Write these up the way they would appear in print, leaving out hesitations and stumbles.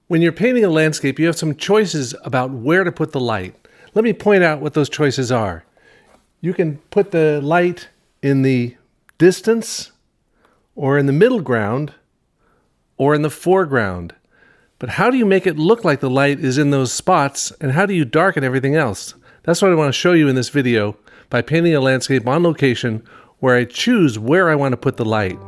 When you're painting a landscape, you have some choices about where to put the light. Let me point out what those choices are. You can put the light in the distance, or in the middle ground, or in the foreground. But how do you make it look like the light is in those spots, and how do you darken everything else? That's what I want to show you in this video by painting a landscape on location where I choose where I want to put the light.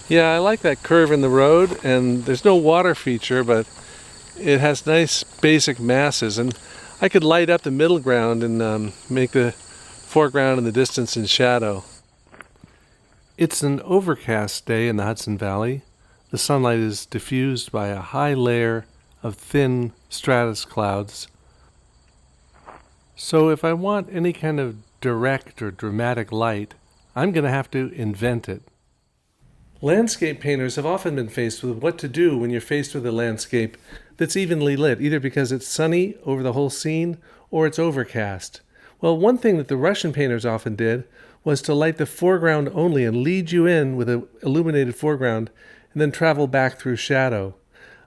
Yeah, I like that curve in the road, and there's no water feature, but it has nice basic masses, and I could light up the middle ground and make the foreground and the distance in shadow. It's an overcast day in the Hudson Valley. The sunlight is diffused by a high layer of thin stratus clouds. So if I want any kind of direct or dramatic light, I'm going to have to invent it. Landscape painters have often been faced with what to do when you're faced with a landscape that's evenly lit, either because it's sunny over the whole scene or it's overcast. Well, one thing that the Russian painters often did was to light the foreground only and lead you in with an illuminated foreground and then travel back through shadow.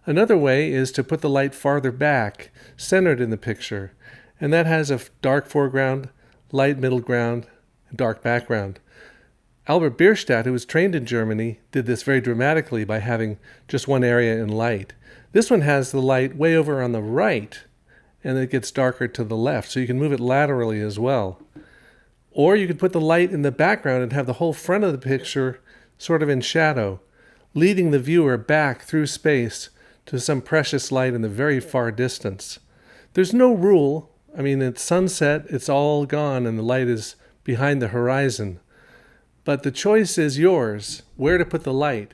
Another way is to put the light farther back, centered in the picture, and that has a dark foreground, light middle ground, and dark background. Albert Bierstadt, who was trained in Germany, did this very dramatically by having just one area in light. This one has the light way over on the right, and it gets darker to the left, so you can move it laterally as well. Or you could put the light in the background and have the whole front of the picture sort of in shadow, leading the viewer back through space to some precious light in the very far distance. There's no rule. I mean, at sunset, it's all gone and the light is behind the horizon. But the choice is yours, where to put the light.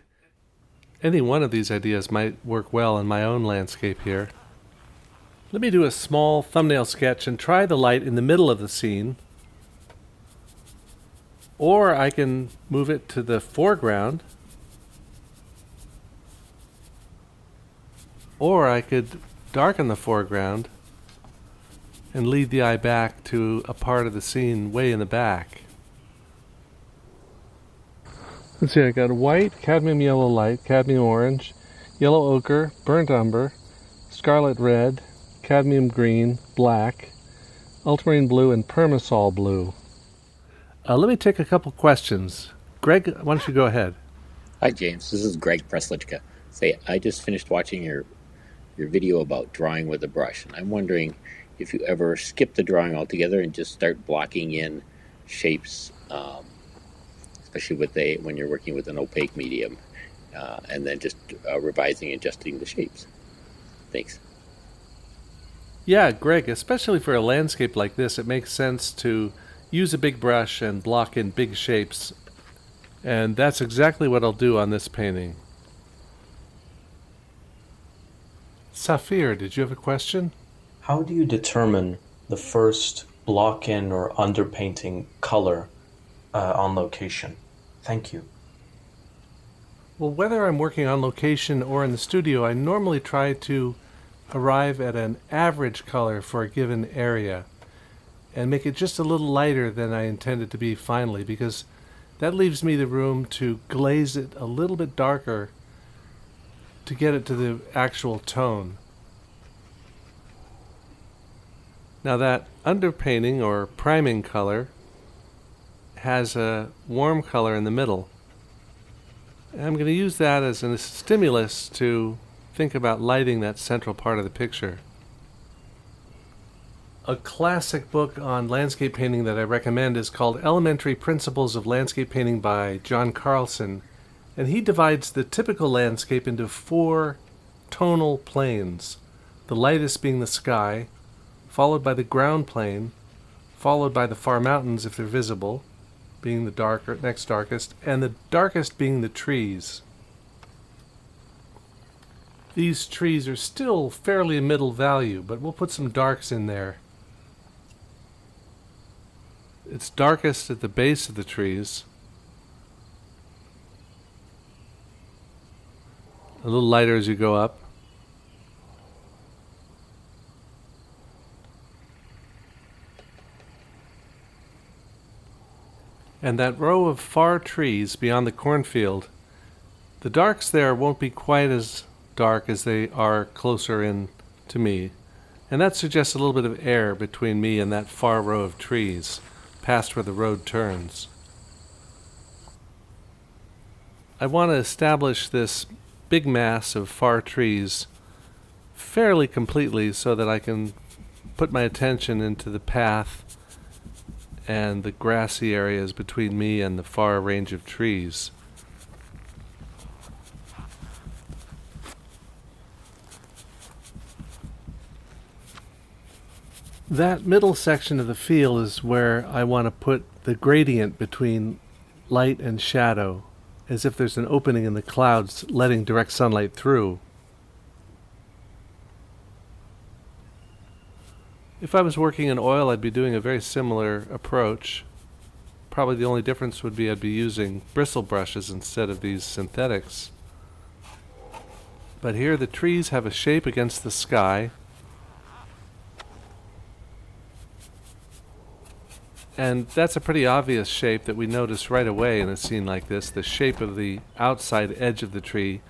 Any one of these ideas might work well in my own landscape here. Let me do a small thumbnail sketch and try the light in the middle of the scene. Or I can move it to the foreground. Or I could darken the foreground and lead the eye back to a part of the scene way in the back. Let's see, I got white, cadmium yellow light, cadmium orange, yellow ochre, burnt umber, scarlet red, cadmium green, black, ultramarine blue, and permasol blue. Let me take a couple questions. Greg, why don't you go ahead? Hi, James. This is Greg Preslichka. Say, I just finished watching your video about drawing with a brush, and I'm wondering if you ever skip the drawing altogether and just start blocking in shapes, especially when you're working with an opaque medium, and then just revising and adjusting the shapes. Thanks. Yeah, Greg, especially for a landscape like this, it makes sense to use a big brush and block in big shapes. And that's exactly what I'll do on this painting. Safir, did you have a question? How do you determine the first block-in or underpainting color on location? Thank you. Well, whether I'm working on location or in the studio, I normally try to arrive at an average color for a given area and make it just a little lighter than I intended to be finally, because that leaves me the room to glaze it a little bit darker to get it to the actual tone. Now that underpainting or priming color has a warm color in the middle. And I'm going to use that as a stimulus to think about lighting that central part of the picture. A classic book on landscape painting that I recommend is called Elementary Principles of Landscape Painting by John Carlson, and he divides the typical landscape into 4 tonal planes, the lightest being the sky, followed by the ground plane, followed by the far mountains if they're visible, being the next darkest, and the darkest being the trees. These trees are still fairly middle value, but we'll put some darks in there. It's darkest at the base of the trees, a little lighter as you go up. And that row of far trees beyond the cornfield, the darks there won't be quite as dark as they are closer in to me. And that suggests a little bit of air between me and that far row of trees, past where the road turns. I want to establish this big mass of far trees fairly completely so that I can put my attention into the path and the grassy areas between me and the far range of trees. That middle section of the field is where I want to put the gradient between light and shadow, as if there's an opening in the clouds letting direct sunlight through. If I was working in oil, I'd be doing a very similar approach. Probably the only difference would be I'd be using bristle brushes instead of these synthetics. But here the trees have a shape against the sky. And that's a pretty obvious shape that we notice right away in a scene like this, the shape of the outside edge of the tree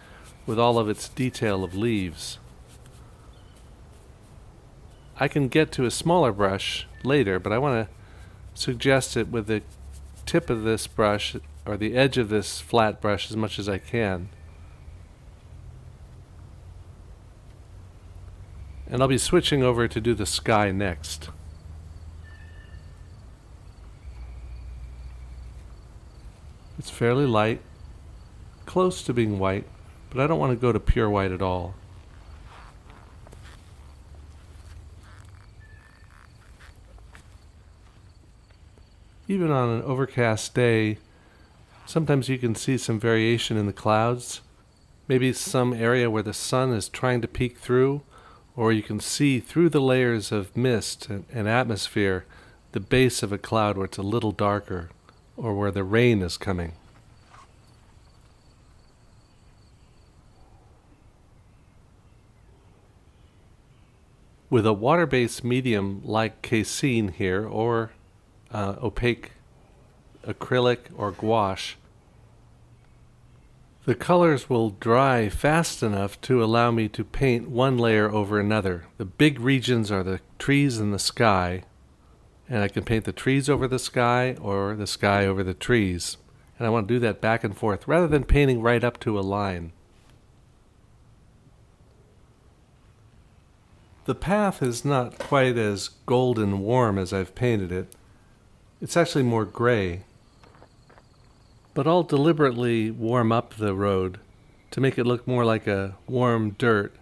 with all of its detail of leaves. I can get to a smaller brush later, but I want to suggest it with the tip of this brush, or the edge of this flat brush, as much as I can. And I'll be switching over to do the sky next. It's fairly light, close to being white, but I don't want to go to pure white at all. Even on an overcast day, sometimes you can see some variation in the clouds. Maybe some area where the sun is trying to peek through, or you can see through the layers of mist and atmosphere the base of a cloud where it's a little darker, or where the rain is coming. With a water-based medium like Casein here, or opaque acrylic or gouache, the colors will dry fast enough to allow me to paint one layer over another. The big regions are the trees and the sky, and I can paint the trees over the sky or the sky over the trees. And I want to do that back and forth rather than painting right up to a line. The path is not quite as golden warm as I've painted it. It's actually more gray. But I'll deliberately warm up the road to make it look more like a warm dirt.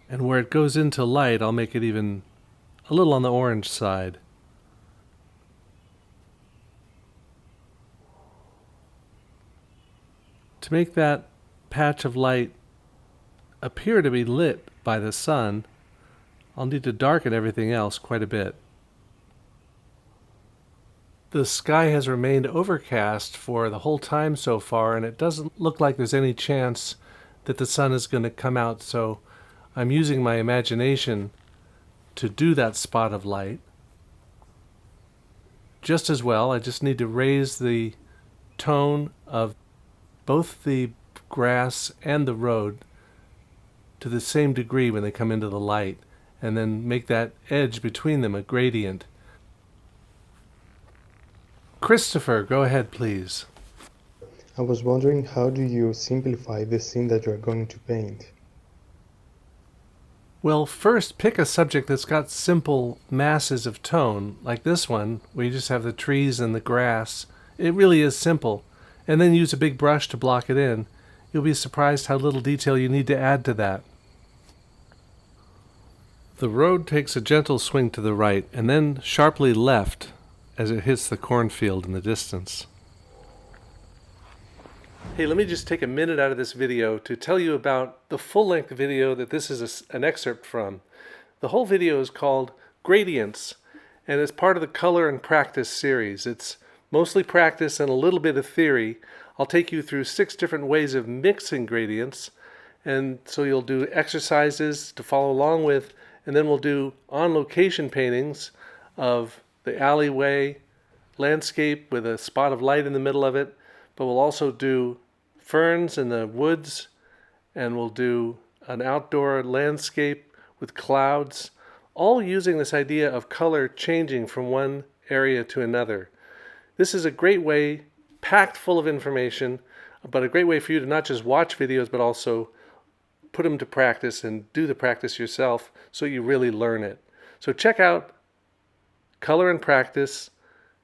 And where it goes into light, I'll make it even a little on the orange side. To make that patch of light appear to be lit by the sun, I'll need to darken everything else quite a bit. The sky has remained overcast for the whole time so far, and it doesn't look like there's any chance that the sun is going to come out, so I'm using my imagination to do that spot of light. Just as well, I just need to raise the tone of both the grass and the road to the same degree when they come into the light, and then make that edge between them a gradient. Christopher, go ahead, please. I was wondering, how do you simplify the scene that you're going to paint? Well, first pick a subject that's got simple masses of tone, like this one, where you just have the trees and the grass. It really is simple. And then use a big brush to block it in. You'll be surprised how little detail you need to add to that. The road takes a gentle swing to the right, and then sharply left as it hits the cornfield in the distance. Hey, let me just take a minute out of this video to tell you about the full-length video that this is an excerpt from. The whole video is called Gradients, and it's part of the Color and Practice series. It's mostly practice and a little bit of theory. I'll take you through 6 different ways of mixing gradients, and so you'll do exercises to follow along with, and then we'll do on-location paintings of the alleyway, landscape with a spot of light in the middle of it, but we'll also do ferns in the woods, and we'll do an outdoor landscape with clouds, all using this idea of color changing from one area to another. This is a great way, packed full of information, but a great way for you to not just watch videos, but also put them to practice and do the practice yourself so you really learn it. So check out Color and Practice,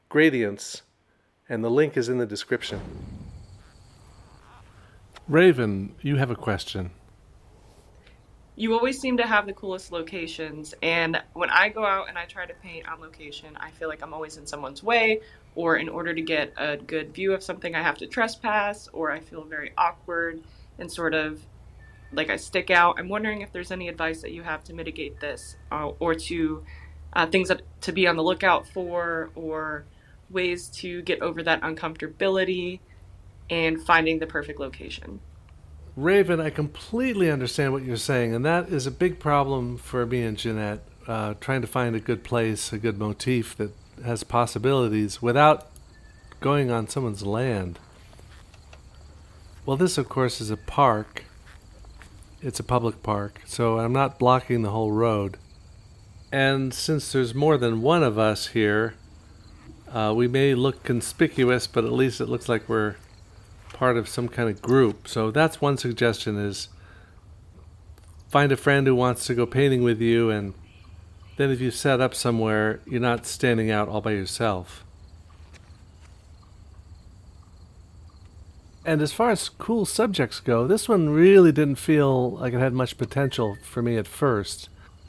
Gradients, and the link is in the description. Raven, you have a question. You always seem to have the coolest locations, and when I go out and I try to paint on location, I feel like I'm always in someone's way, or in order to get a good view of something, I have to trespass, or I feel very awkward and sort of like I stick out. I'm wondering if there's any advice that you have to mitigate this, or to things to be on the lookout for, or ways to get over that uncomfortability and finding the perfect location. Raven, I completely understand what you're saying, and that is a big problem for me and Jeanette, trying to find a good place, a good motif that has possibilities without going on someone's land. Well, this, of course, is a park. It's a public park, so I'm not blocking the whole road. And since there's more than one of us here, we may look conspicuous, but at least it looks like we're part of some kind of group. So that's one suggestion, is find a friend who wants to go painting with you, and then if you set up somewhere, you're not standing out all by yourself. And as far as cool subjects go, this one really didn't feel like it had much potential for me at first.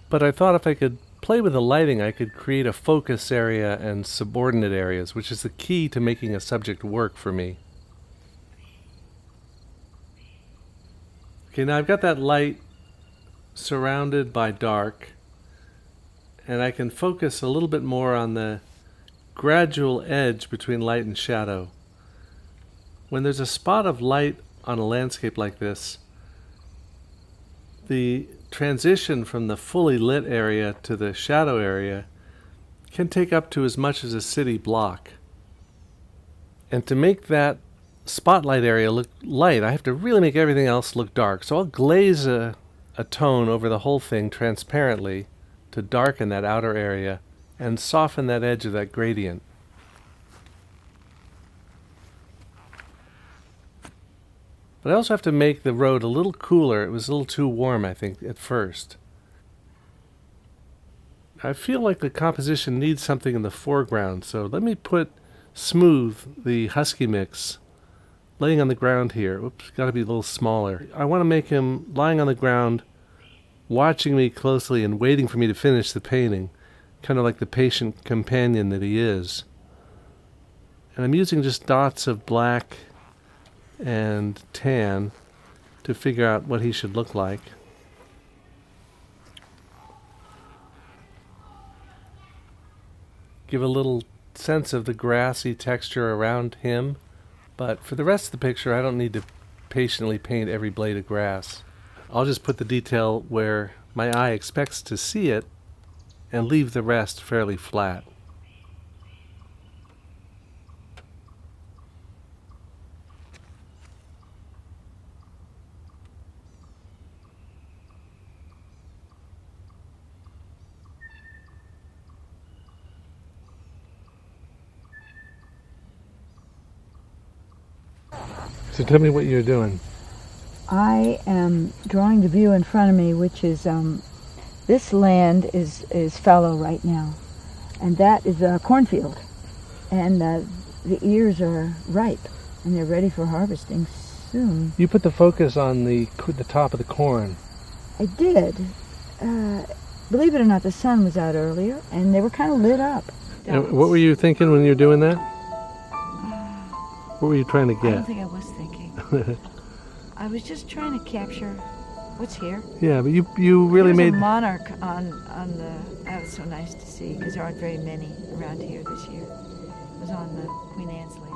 But I thought if I could play with the lighting, I could create a focus area and subordinate areas, which is the key to making a subject work for me. Okay, now I've got that light surrounded by dark, and I can focus a little bit more on the gradual edge between light and shadow. When there's a spot of light on a landscape like this, the transition from the fully lit area to the shadow area can take up to as much as a city block. And to make that spotlight area look light, I have to really make everything else look dark. So I'll glaze a tone over the whole thing transparently to darken that outer area and soften that edge of that gradient. But I also have to make the road a little cooler. It was a little too warm, I think, at first. I feel like the composition needs something in the foreground, so let me put Smooth, the husky mix, laying on the ground here. Oops, got to be a little smaller. I want to make him lying on the ground, watching me closely and waiting for me to finish the painting, kind of like the patient companion that he is. And I'm using just dots of black and tan to figure out what he should look like. Give a little sense of the grassy texture around him, but for the rest of the picture I don't need to patiently paint every blade of grass. I'll just put the detail where my eye expects to see it and leave the rest fairly flat. So tell me what you're doing. I am drawing the view in front of me, which is, this land is fallow right now, and that is a cornfield, and the ears are ripe, and they're ready for harvesting soon. You put the focus on the top of the corn. I did. Believe it or not, the sun was out earlier, and they were kind of lit up. And what were you thinking when you were doing that? What were you trying to get? I don't think I was thinking. I was just trying to capture what's here. Yeah, but you really There's made a monarch on the. That was so nice to see because there aren't very many around here this year. It was on the Queen Anne's list.